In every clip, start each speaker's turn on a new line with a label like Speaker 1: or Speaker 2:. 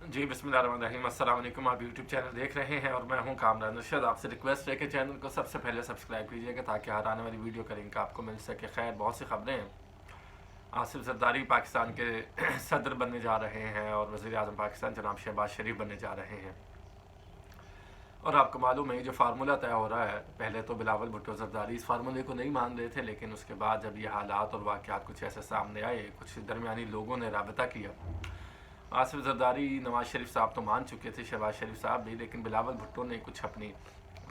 Speaker 1: जी बिस्मिल्लाहिर्रहमानिर्रहीम, अस्सलाम वालेकुम। आप यूट्यूब चैनल देख रहे हैं और मैं हूं कामरान अरशद। आपसे रिक्वेस्ट है कि चैनल को सबसे पहले सब्सक्राइब कीजिएगा ताकि हर आने वाली वीडियो का लिंक आपको मिल सके। खैर, बहुत सी खबरें हैं। आसिफ जरदारी पाकिस्तान के सदर बनने जा रहे हैं और वज़ीर आज़म पाकिस्तान जनाब शहबाज शरीफ बनने जा रहे हैं। और आपको मालूम है ये जो फार्मूला तय हो रहा है, पहले तो बिलावल भुट्टो जरदारी इस फार्मूले को नहीं मान रहे थे, लेकिन उसके बाद जब ये हालात और वाक़यात कुछ ऐसे सामने आए, कुछ दरमियानी लोगों ने राबता किया। आसिफ जरदारी, नवाज शरीफ साहब तो मान चुके थे, शहबाज शरीफ साहब भी, लेकिन बिलावल भुट्टो ने कुछ अपनी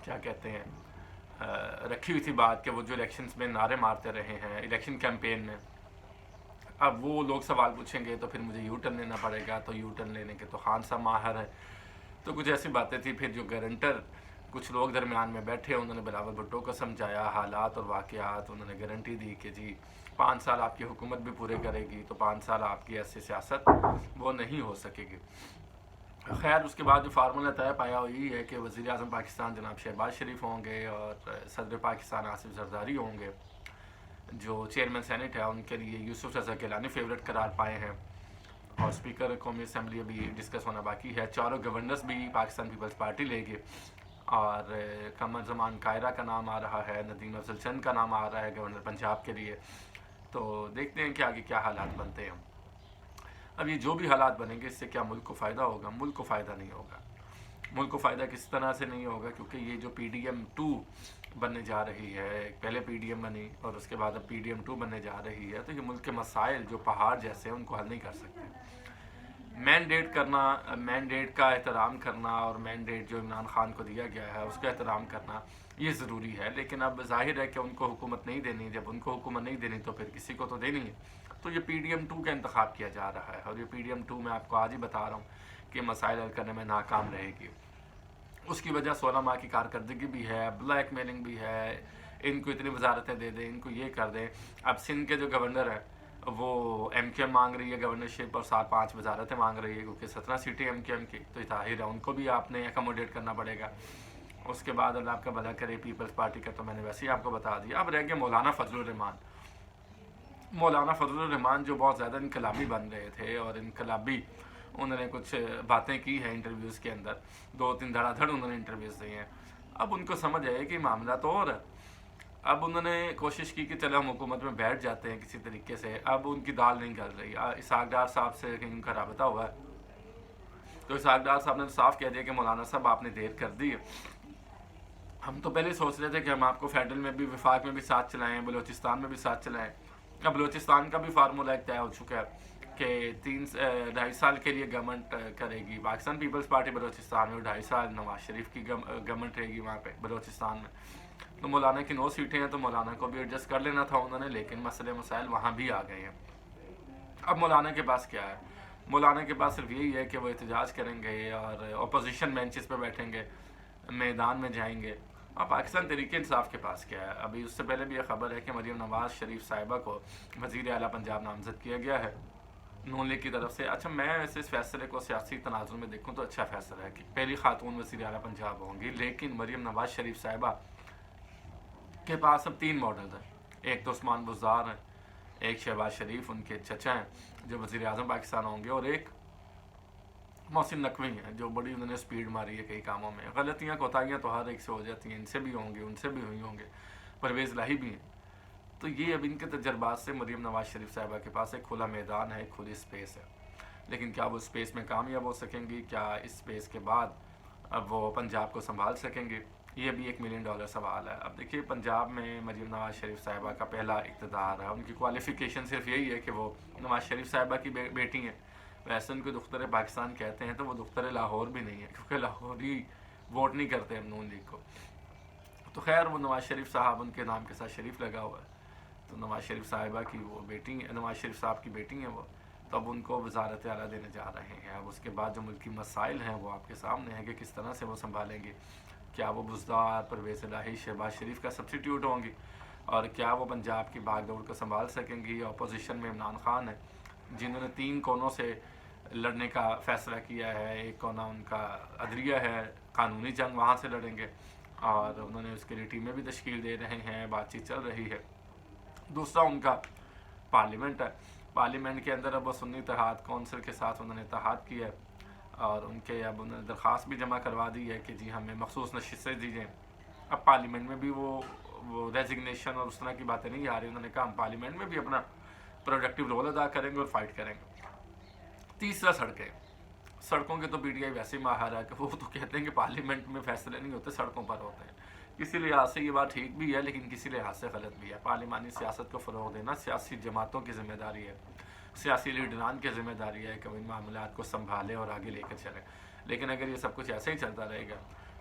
Speaker 1: क्या कहते हैं रखी हुई थी बात कि वो जो इलेक्शंस में नारे मारते रहे हैं इलेक्शन कैंपेन में, अब वो लोग सवाल पूछेंगे तो फिर मुझे यू टर्न लेना पड़ेगा, तो यू टर्न लेने के तो खान साहब माहिर है। तो कुछ ऐसी बातें थी। फिर जो गारंटर कुछ लोग दरमियान में बैठे, उन्होंने बिलावल भुट्टो को समझाया हालात और वाक़यात, उन्होंने गारंटी दी कि जी 5 साल आपकी हुकूमत भी पूरे करेगी, तो 5 साल आपकी ऐसी सियासत वो नहीं हो सकेगी। खैर, उसके बाद जो फार्मूला तय पाया वही है कि वज़ीर आज़म पाकिस्तान जनाब शहबाज शरीफ होंगे और सदर पाकिस्तान आसिफ जरदारी होंगे। जो चेयरमैन सेनेट है उनके लिए यूसुफ रज़ा गिलानी फेवरेट करार पाए हैं और स्पीकर कौमी असम्बली अभी डिस्कस होना बाकी है। चारों गवर्नर्स भी पाकिस्तान पीपल्स पार्टी लेंगे और कमर जमान कायरा का नाम आ रहा है, नदीम अफजल चंद का नाम आ रहा है गवर्नर पंजाब के लिए। तो देखते हैं कि आगे क्या हालात बनते हैं। अब ये जो भी हालात बनेंगे, इससे क्या मुल्क को फ़ायदा होगा? मुल्क को फ़ायदा नहीं होगा। मुल्क को फ़ायदा किस तरह से नहीं होगा? क्योंकि ये जो PDM-2 बनने जा रही है, पहले PDM बनी और उसके बाद अब PDM-2 बनने जा रही है, तो ये मुल्क के मसाइल जो पहाड़ जैसे हैं उनको हल नहीं कर सकते। मैंडेट करना, मैंडेट का एहतराम करना और मैंडेट जो इमरान खान को दिया गया है उसका एहतराम करना ये ज़रूरी है, लेकिन अब जाहिर है कि उनको हुकूमत नहीं देनी। जब उनको हुकूमत नहीं देनी तो फिर किसी को तो देनी है। तो ये PDM-2 का इंतखाब किया जा रहा है और ये PDM-2 मैं आपको आज ही बता रहा हूँ कि मसाइल हल करने में नाकाम रहेगी। उसकी वजह 16 माह की कारकर्दगी भी है, ब्लैक मेलिंग भी है, इनको इतनी वजारतें दे दें, इनको ये कर दें। अब सिंध के जो गवर्नर हैं वो MKM मांग रही है गवर्नरशिप और 7-5 वजारतें मांग रही है, क्योंकि 17 सीटें MKM की, तो जाहिर है उनको भी आपने अकोमोडेट करना पड़ेगा। उसके बाद अल्लाह आपका भला करे पीपल्स पार्टी का तो मैंने वैसे ही आपको बता दिया। अब रह गया मौलाना फजलुर रहमान। मौलाना फजलुर रहमान जो बहुत ज़्यादा इनकलाबी बन रहे थे और इनकलाबी उन्होंने कुछ बातें की हैं इंटरव्यूज़ के अंदर, 2-3 धड़ाधड़ उन्होंने इंटरव्यूज़ दिए हैं। अब उनको समझ आया कि मामला तो और है। अब उन्होंने कोशिश की कि चलो हम हुकूमत में बैठ जाते हैं किसी तरीके से। अब उनकी दाल नहीं गल रही। इसहाक डार साहब से कहीं उनका राबता हुआ है, तो इसहाक डार साहब ने साफ कह दिया कि मौलाना साहब आपने देर कर दी। हम तो पहले सोच रहे थे कि हम आपको फेडरल में भी, वफाक में भी साथ चलाएँ, बलोचिस्तान में भी साथ चलाएँ। अब बलोचिस्तान का भी फार्मूला एक तय हो चुका है कि 2.5 साल के लिए गवर्नमेंट करेगी पाकिस्तान पीपल्स पार्टी बलोचिस्तान में, 2.5 साल नवाज शरीफ की गवर्नमेंट रहेगी वहाँ पे बलोचिस्तान में। तो मौलाना की 9 सीटें हैं, तो मौलाना को भी एडजस्ट कर लेना था उन्होंने, लेकिन मसले मसाइल वहाँ भी आ गए हैं। अब मौलाना के पास क्या है? मौलाना के पास सिर्फ यही है कि वो एहतजाज करेंगे और अपोजिशन बेंचेस पे बैठेंगे, मैदान में जाएंगे। और पाकिस्तान तहरीक इंसाफ के पास क्या है? अभी उससे पहले भी ये खबर है कि मरीम नवाज शरीफ साहिबा को वज़ीर आला पंजाब नामज़द किया गया है नून लीग की तरफ से। अच्छा, मैं वैसे इस फैसले को सियासी तनाजुर में देखूँ तो अच्छा फैसला है कि पहली खातून वज़ीर आला पंजाब होंगी, लेकिन मरीम नवाज शरीफ साहिबा के पास अब 3 मॉडल हैं। एक तो उस्मान बुज़दार हैं, एक शहबाज शरीफ उनके चचा हैं जो वज़ीर आज़म पाकिस्तान होंगे, और एक मोहसिन नकवी हैं जो बड़ी उन्होंने स्पीड मारी है कई कामों में। गलतियाँ कोताहियाँ तो हर एक से हो जाती हैं, इनसे भी होंगी, उनसे भी हुई होंगे, परवेज़ लाही भी हैं। तो ये अब इनके तजर्बात से मरीम नवाज शरीफ साहिबा के पास एक खुला मैदान है, एक खुली स्पेस है, लेकिन क्या वो स्पेस में कामयाब हो सकेंगी? क्या इस स्पेस के बाद अब वो पंजाब को संभाल सकेंगे? ये भी $1 मिलियन सवाल है। अब देखिए, पंजाब में मरीम नवाज शरीफ साहिबा का पहला इक़्तिदार है। उनकी क्वालिफ़िकेशन सिर्फ यही है कि वो नवाज शरीफ साहिबा की बेटी हैं। वैसे उनको दुख्तर पाकिस्तान कहते हैं, तो वो दुख्तर लाहौर भी नहीं है, क्योंकि लाहौरी वोट नहीं करते हम नून लीग को। तो खैर, वो नवाज शरीफ साहब, उनके नाम के साथ शरीफ लगा हुआ है, तो नवाज शरीफ साहिबा की वो बेटी, नवाज शरीफ साहब की बेटी हैं वो, तो अब उनको वजारत आला देने जा रहे हैं। अब उसके बाद जो मुल्की मसाइल हैं वो आपके सामने हैं कि किस तरह से वो संभालेंगे। क्या वो बुज़दार, परवेज़ इलाही, शहबाज शरीफ का सब्सिट्यूट होंगी, और क्या वो पंजाब की भागदौड़ को संभाल सकेंगी? अपोजिशन में इमरान खान है जिन्होंने 3 कोनों से लड़ने का फ़ैसला किया है। एक कोना उनका अदलिया है, कानूनी जंग, वहाँ से लड़ेंगे, और उन्होंने उसके लिए टीमें भी तश्कील दे रहे हैं, बातचीत चल रही है। दूसरा उनका पार्लियामेंट है। पार्लियामेंट के अंदर अब वो सुन्नी इत्तेहाद कौंसिल के साथ उन्होंने इत्तेहाद किया है, اور ان کے اب انہوں نے درخواست بھی جمع کروا دی ہے کہ جی ہمیں مخصوص نشستیں دیجیے. اب پارلیمنٹ میں بھی وہ ریزگنیشن اور اس طرح کی باتیں نہیں آ رہی. انہوں نے کہا ہم پارلیمنٹ میں بھی اپنا پروڈکٹیو رول ادا کریں گے اور فائٹ کریں گے. تیسرا سڑکوں کے تو پی ٹی آئی ویسے ہی ماہر ہے کہ وہ تو کہتے ہیں کہ پارلیمنٹ میں فیصلے نہیں ہوتے، سڑکوں پر ہوتے ہیں. کسی لحاظ سے یہ بات ٹھیک بھی ہے لیکن کسی لحاظ سے غلط بھی ہے. پارلیمانی سیاست کو فروغ دینا سیاسی جماعتوں کی ذمہ داری ہے، سیاسی لیڈران کی ذمہ داری ہے کہ وہ ان معاملات کو سنبھالے اور آگے لے کر چلیں. لیکن اگر یہ سب کچھ ایسے ہی چلتا رہے گا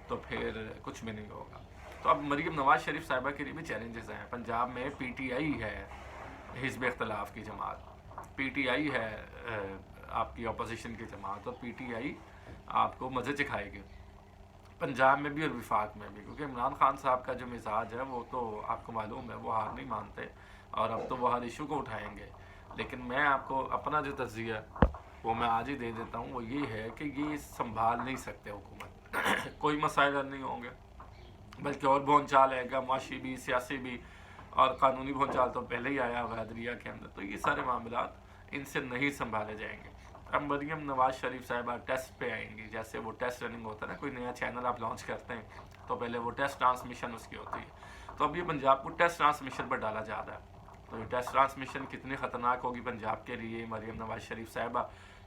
Speaker 1: تو پھر کچھ بھی نہیں ہوگا. تو اب مریم نواز شریف صاحبہ کے لیے بھی چیلنجز ہیں. پنجاب میں پی ٹی آئی ہے حزب اختلاف کی جماعت، پی ٹی آئی ہے آپ کی اپوزیشن کی جماعت، اور پی ٹی آئی آپ کو مزے چکھائے گی پنجاب میں بھی اور وفاق میں بھی. کیونکہ عمران خان صاحب کا جو مزاج ہے وہ تو آپ کو معلوم ہے، وہ ہار نہیں مانتے اور اب تو وہ ہر ایشو کو اٹھائیں گے. لیکن میں آپ کو اپنا جو تجزیہ وہ میں آج ہی دے دیتا ہوں، وہ یہ ہے کہ یہ سنبھال نہیں سکتے حکومت. کوئی مسائل حل نہیں ہوں گے بلکہ اور بھون چال آئے گا، معاشی بھی، سیاسی بھی، اور قانونی بھون چال تو پہلے ہی آیا ہوا ہے دریا کے اندر. تو یہ سارے معاملات ان سے نہیں سنبھالے جائیں گے. اب مریم نواز شریف صاحبہ ٹیسٹ پہ آئیں گی. جیسے وہ ٹیسٹ رننگ ہوتا ہے نا، کوئی نیا چینل آپ لانچ کرتے ہیں تو پہلے وہ ٹیسٹ ٹرانسمیشن اس کی ہوتی ہے. تو اب یہ پنجاب کو ٹیسٹ ٹرانسمیشن پر ڈالا جا رہا ہے. تو یہ ٹیسٹ ٹرانسمیشن کتنی خطرناک ہوگی پنجاب کے لیے. مریم نواز شریف صاحبہ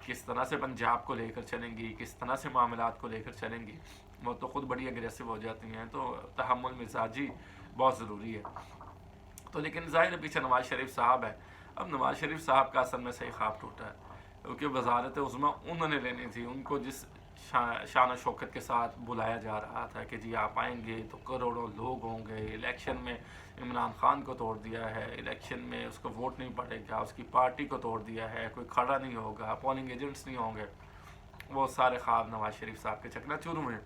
Speaker 1: کس طرح سے پنجاب کو لے کر چلیں گی، کس طرح سے معاملات کو لے کر چلیں گی. وہ تو خود بڑی اگریسو ہو جاتی ہیں، تو تحمل مزاجی بہت ضروری ہے. تو لیکن ظاہر ہے پیچھے نواز شریف صاحب ہے. اب نواز شریف صاحب کا اصل میں صحیح خواب ٹوٹا ہے کیونکہ وزارت عظمیٰ انہوں نے لینی تھی. ان کو جس شان و شوکت کے ساتھ بلایا جا رہا تھا کہ جی آپ آئیں گے تو کروڑوں لوگ ہوں گے. الیکشن میں عمران خان کو توڑ دیا ہے، الیکشن میں اس کو ووٹ نہیں پڑے گا، اس کی پارٹی کو توڑ دیا ہے، کوئی کھڑا نہیں ہوگا، پولنگ ایجنٹس نہیں ہوں گے. وہ سارے خواب نواز شریف صاحب کے چکنا چور ہوئے.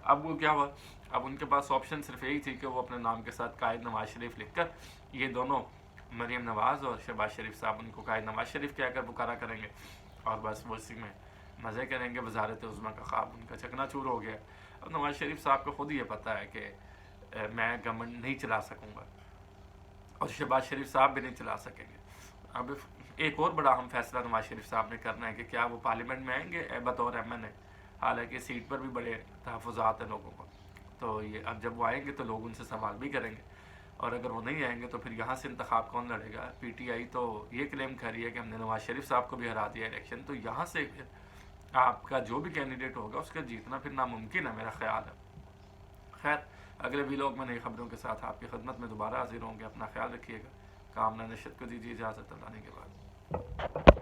Speaker 1: اب وہ کیا ہوا، اب ان کے پاس آپشن صرف یہی تھی کہ وہ اپنے نام کے ساتھ قائد نواز شریف لکھ کر یہ دونوں مریم نواز اور شہباز شریف صاحب ان کو قائد نواز شریف کہہ کر پکارا کریں گے اور بس وہ اسی میں مزے کریں گے. وزارت عظمیٰ کا خواب ان کا چکنا چور ہو گیا. اب نواز شریف صاحب کو خود یہ پتہ ہے کہ میں گورنمنٹ نہیں چلا سکوں گا اور شہباز شریف صاحب بھی نہیں چلا سکیں گے. اب ایک اور بڑا اہم فیصلہ نواز شریف صاحب نے کرنا ہے کہ کیا وہ پارلیمنٹ میں آئیں گے بطور ایم این اے. حالانکہ سیٹ پر بھی بڑے تحفظات ہیں لوگوں کو. تو یہ اب جب وہ آئیں گے تو لوگ ان سے سوال بھی کریں گے، اور اگر وہ نہیں آئیں گے تو پھر یہاں سے انتخاب کون لڑے گا. پی ٹی آئی تو یہ کلیم کر رہی ہے کہ ہم نے نواز شریف صاحب کو بھی ہرا دیا الیکشن. تو یہاں سے پھر آپ کا جو بھی کینڈیڈیٹ ہوگا اس کا جیتنا پھر ناممکن ہے میرا خیال ہے. خیر اگلے ویلاگ میں نئی خبروں کے ساتھ آپ کی خدمت میں دوبارہ حاضر ہوں گے. اپنا خیال رکھیے گا. کامران نشد کو دیجیے اجازت. اللہ نے کے بعد